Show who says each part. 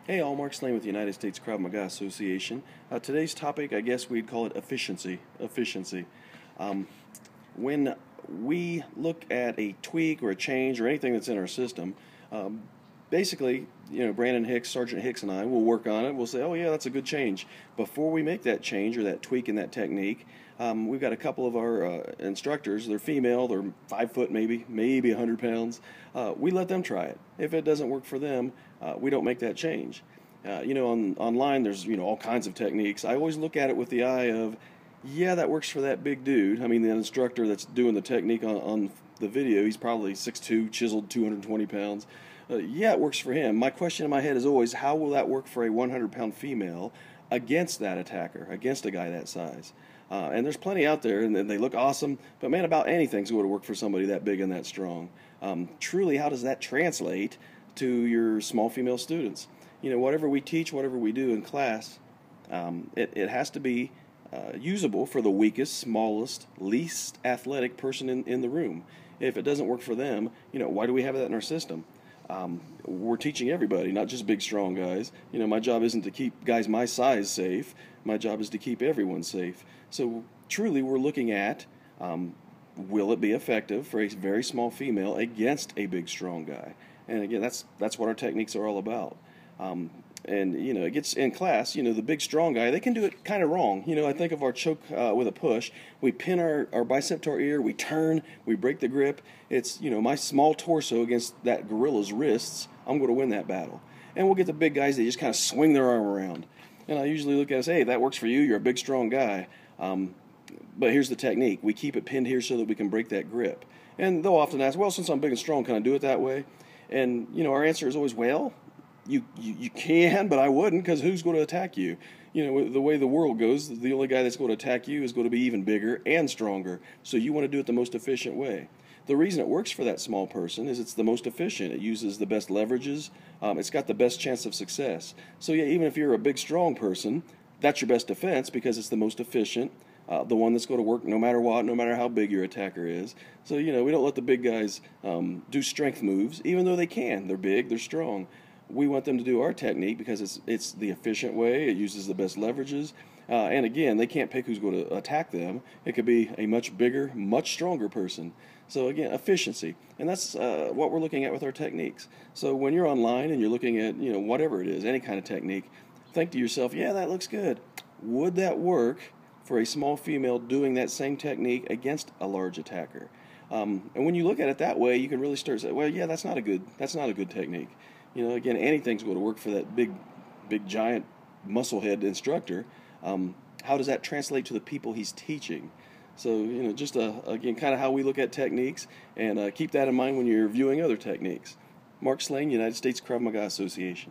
Speaker 1: Hey all, Mark Slane with the United States Krav Maga Association. Today's topic, I guess we'd call it efficiency. Um, when we look at a tweak or a change or anything that's in our system, um, basically, Brandon Hicks, Sergeant Hicks and I will work on it. We'll say, oh yeah, that's a good change. Before we make that change or that tweak in that technique, we've got a couple of our instructors. They're female. They're 5 foot, maybe 100 pounds. We let them try it. If it doesn't work for them, we don't make that change. Online there's all kinds of techniques. I always look at it with the eye of, yeah, that works for that big dude. I mean, the instructor that's doing the technique on the video, he's probably 6'2", chiseled, 220 pounds. Yeah, it works for him. My question in my head is always, how will that work for a 100-pound female against that attacker, against a guy that size? And there's plenty out there, and they look awesome, but man, about anything's going to work for somebody that big and that strong. Truly, how does that translate to your small female students? Whatever we teach, whatever we do in class, it has to be usable for the weakest, smallest, least athletic person in the room. If it doesn't work for them, why do we have that in our system? We're teaching everybody, not just big, strong guys. My job isn't to keep guys my size safe. My job is to keep everyone safe. So truly, we're looking at, will it be effective for a very small female against a big, strong guy? And again, that's what our techniques are all about. It gets in class, the big strong guy, they can do it kind of wrong. I think of our choke with a push. We pin our bicep to our ear, we turn, we break the grip. It's, my small torso against that gorilla's wrists, I'm going to win that battle. And we'll get the big guys that just kind of swing their arm around. And I usually look at us, hey, that works for you, you're a big strong guy. But here's the technique. We keep it pinned here so that we can break that grip. And they'll often ask, well, since I'm big and strong, can I do it that way? And, our answer is always, well, you can, but I wouldn't, because who's going to attack you? The way the world goes, the only guy that's going to attack you is going to be even bigger and stronger. So you want to do it the most efficient way. The reason it works for that small person is it's the most efficient. It uses the best leverages. It's got the best chance of success. So yeah, even if you're a big, strong person, that's your best defense because it's the most efficient, the one that's going to work no matter what, no matter how big your attacker is. So, we don't let the big guys do strength moves, even though they can. They're big, they're strong. We want them to do our technique because it's the efficient way. It uses the best leverages. And again, they can't pick who's going to attack them. It could be a much bigger, much stronger person. So again, efficiency. And that's what we're looking at with our techniques. So when you're online and you're looking at, whatever it is, any kind of technique, think to yourself, yeah, that looks good. Would that work for a small female doing that same technique against a large attacker? And when you look at it that way, you can really start to say, well, yeah, that's not a good technique. Again, anything's going to work for that big, giant, musclehead instructor. How does that translate to the people he's teaching? So, just again, kind of how we look at techniques, and keep that in mind when you're viewing other techniques. Mark Slane, United States Krav Maga Association.